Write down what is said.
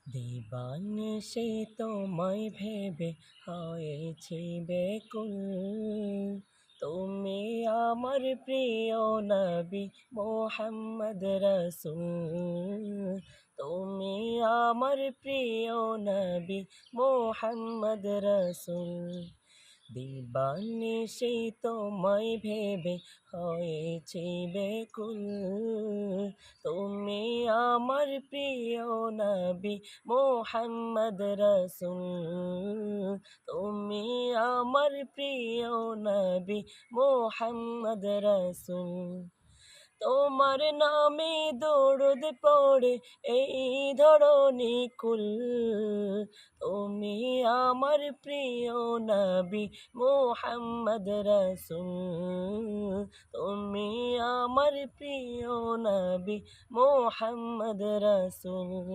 দিবানিশি তোমায় ভেবে হয়েছি বেকুল, তুমি আমার প্রিয় নবী মুহাম্মদ রাসূল, তুমি আমার প্রিয় নবী মুহাম্মদ রাসূল। দিবানিশি তোমায় ভেবে হয়েছি বেকুল, তুমি আমার প্রিয় নবী মুহাম্মদ রাসূল, তুমি আমার প্রিয় নবী মুহাম্মদ রাসূল। তোমার নামে দরুদ পড়ে এই ধরণী কুল, তুমি আমার প্রিয় নবী মুহাম্মদ রাসূল, তুমি আমার প্রিয় নবী মুহাম্মদ রাসূল।